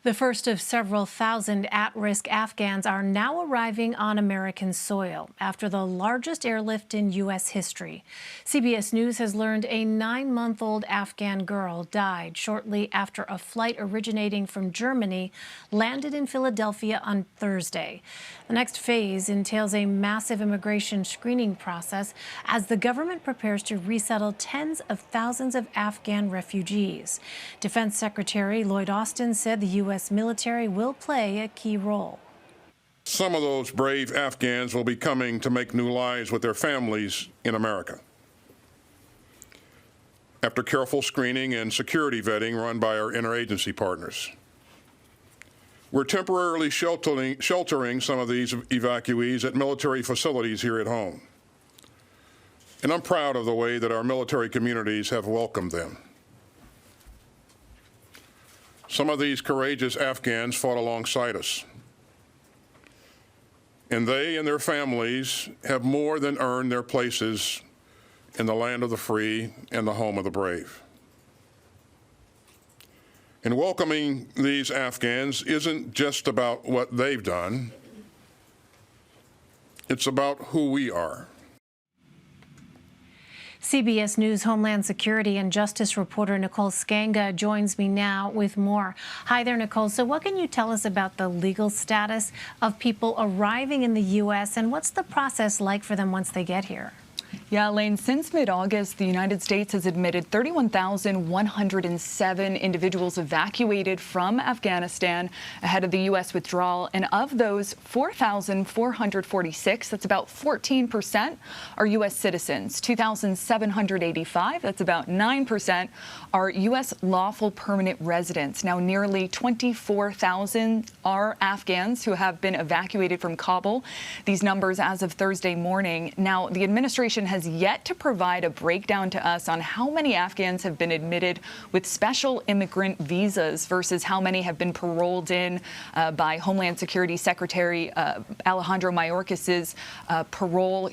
The first of several thousand at-risk Afghans are now arriving on American soil after the largest airlift in U.S. history. CBS News has learned a 9-month-old Afghan girl died shortly after a flight originating from Germany landed in Philadelphia on Thursday. The next phase entails a massive immigration screening process as the government prepares to resettle tens of thousands of Afghan refugees. Defense Secretary Lloyd Austin said the U.S. military will play a key role. Some of those brave Afghans will be coming to make new lives with their families in America. After careful screening and security vetting run by our interagency partners. We're temporarily sheltering some of these evacuees at military facilities here at home. And I'm proud of the way that our military communities have welcomed them. Some of these courageous Afghans fought alongside us. And they and their families have more than earned their places in the land of the free and the home of the brave. And welcoming these Afghans isn't just about what they've done. It's about who we are. CBS News Homeland Security and Justice reporter Nicole Sganga joins me now with more. Hi there, Nicole. So what can you tell us about the legal status of people arriving in the U.S. and what's the process like for them once they get here? Yeah, Elaine, since mid-August, the United States has admitted 31,107 individuals evacuated from Afghanistan ahead of the U.S. withdrawal. And of those, 4,446, that's about 14%, are U.S. citizens. 2,785, that's about 9%, are U.S. lawful permanent residents. Now, nearly 24,000 are Afghans who have been evacuated from Kabul. These numbers as of Thursday morning. Now, the administration has yet to provide a breakdown to us on how many Afghans have been admitted with special immigrant visas versus how many have been paroled in by Homeland Security Secretary Alejandro Mayorkas's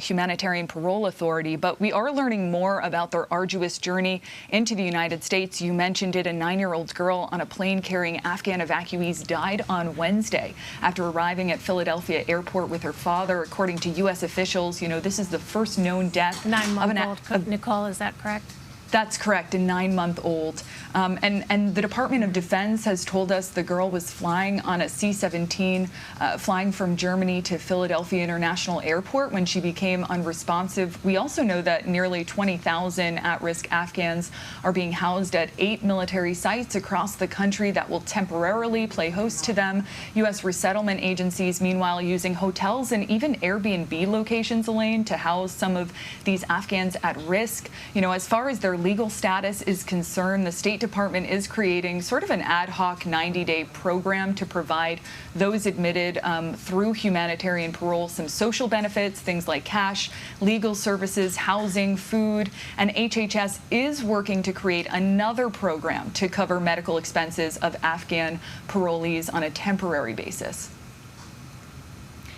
humanitarian parole authority. But we are learning more about their arduous journey into the United States. You mentioned it, a 9-year-old girl on a plane carrying Afghan evacuees died on Wednesday after arriving at Philadelphia airport with her father. According to U.S. officials, this is the first known death 9-month-old. Nicole, is that correct? That's correct, a 9-month-old. And the Department of Defense has told us the girl was flying on a C-17, flying from Germany to Philadelphia International Airport when she became unresponsive. We also know that nearly 20,000 at-risk Afghans are being housed at 8 military sites across the country that will temporarily play host to them. U.S. resettlement agencies, meanwhile, using hotels and even Airbnb locations, Elaine, to house some of these Afghans at risk. As far as their legal status is concerned, the State Department is creating sort of an ad hoc 90-day program to provide those admitted through humanitarian parole some social benefits, things like cash, legal services, housing, food, and HHS is working to create another program to cover medical expenses of Afghan parolees on a temporary basis.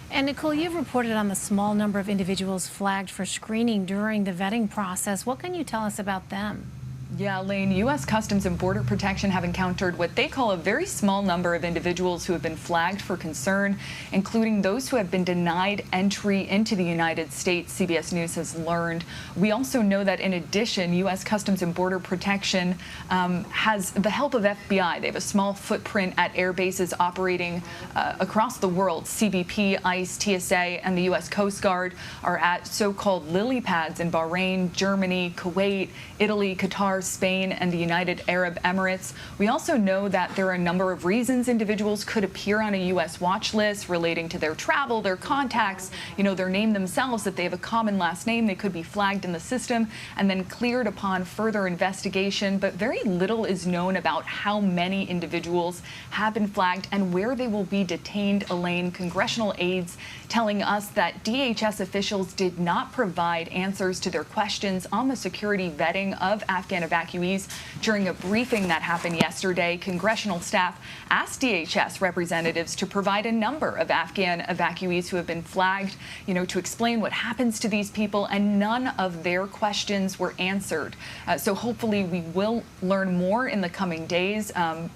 And Nicole, you've reported on the small number of individuals flagged for screening during the vetting process. What can you tell us about them? Yeah, Elaine, U.S. Customs and Border Protection have encountered what they call a very small number of individuals who have been flagged for concern, including those who have been denied entry into the United States, CBS News has learned. We also know that, in addition, U.S. Customs and Border Protection has the help of FBI. They have a small footprint at air bases operating across the world. CBP, ICE, TSA, and the U.S. Coast Guard are at so-called lily pads in Bahrain, Germany, Kuwait, Italy, Qatar, Spain, and the United Arab Emirates. We also know that there are a number of reasons individuals could appear on a U.S. watch list relating to their travel, their contacts, their name themselves, that they have a common last name. They could be flagged in the system and then cleared upon further investigation. But very little is known about how many individuals have been flagged and where they will be detained. Elaine, congressional aides telling us that DHS officials did not provide answers to their questions on the security vetting of Afghan evacuees. During a briefing that happened yesterday, congressional staff asked DHS representatives to provide a number of Afghan evacuees who have been flagged, to explain what happens to these people, and none of their questions were answered. So hopefully we will learn more in the coming days,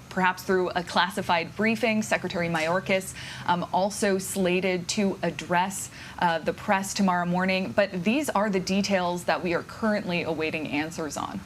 perhaps through a classified briefing. Secretary Mayorkas also slated to address the press tomorrow morning. But these are the details that we are currently awaiting answers on.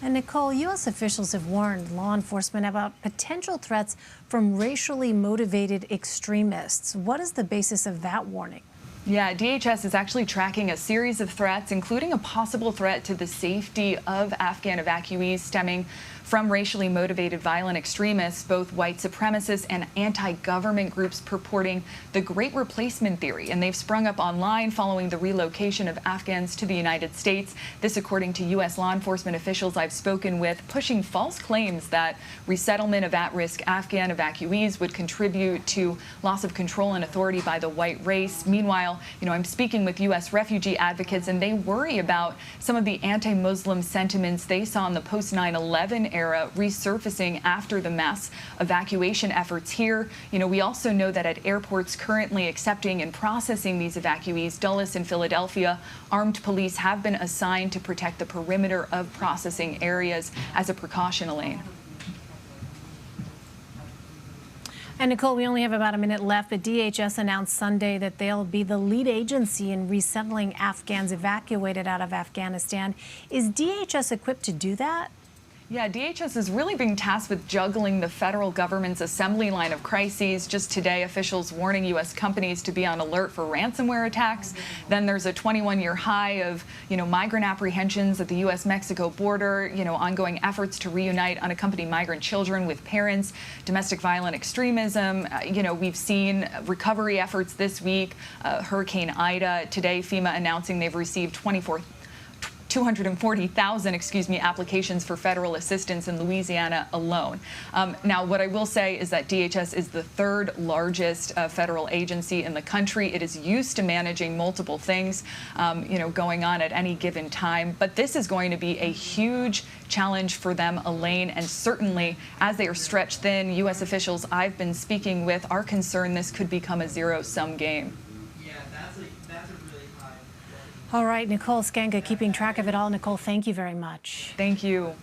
And Nicole, U.S. officials have warned law enforcement about potential threats from racially motivated extremists. What is the basis of that warning? Yeah, DHS is actually tracking a series of threats, including a possible threat to the safety of Afghan evacuees stemming from racially motivated violent extremists, both white supremacists and anti-government groups purporting the Great Replacement theory. And they've sprung up online following the relocation of Afghans to the United States. This, according to U.S. law enforcement officials I've spoken with, pushing false claims that resettlement of at-risk Afghan evacuees would contribute to loss of control and authority by the white race. Meanwhile, I'm speaking with U.S. refugee advocates, and they worry about some of the anti-Muslim sentiments they saw in the post-9/11 era resurfacing after the mass evacuation efforts here. We also know that at airports currently accepting and processing these evacuees, Dulles and Philadelphia, armed police have been assigned to protect the perimeter of processing areas as a precaution, Elaine. And Nicole, we only have about a minute left, but DHS announced Sunday that they'll be the lead agency in resettling Afghans evacuated out of Afghanistan. Is DHS equipped to do that? Yeah, DHS is really being tasked with juggling the federal government's assembly line of crises. Just today, officials warning U.S. companies to be on alert for ransomware attacks. Then there's a 21-year high of, migrant apprehensions at the U.S.-Mexico border, ongoing efforts to reunite unaccompanied migrant children with parents, domestic violent extremism. We've seen recovery efforts this week. Hurricane Ida. Today, FEMA announcing they've received 240,000, applications for federal assistance in Louisiana alone. Now, what I will say is that DHS is the third largest federal agency in the country. It is used to managing multiple things, going on at any given time. But this is going to be a huge challenge for them, Elaine, and certainly as they are stretched thin, U.S. officials I've been speaking with are concerned this could become a zero-sum game. All right, Nicole Sganga keeping track of it all. Nicole, thank you very much. Thank you.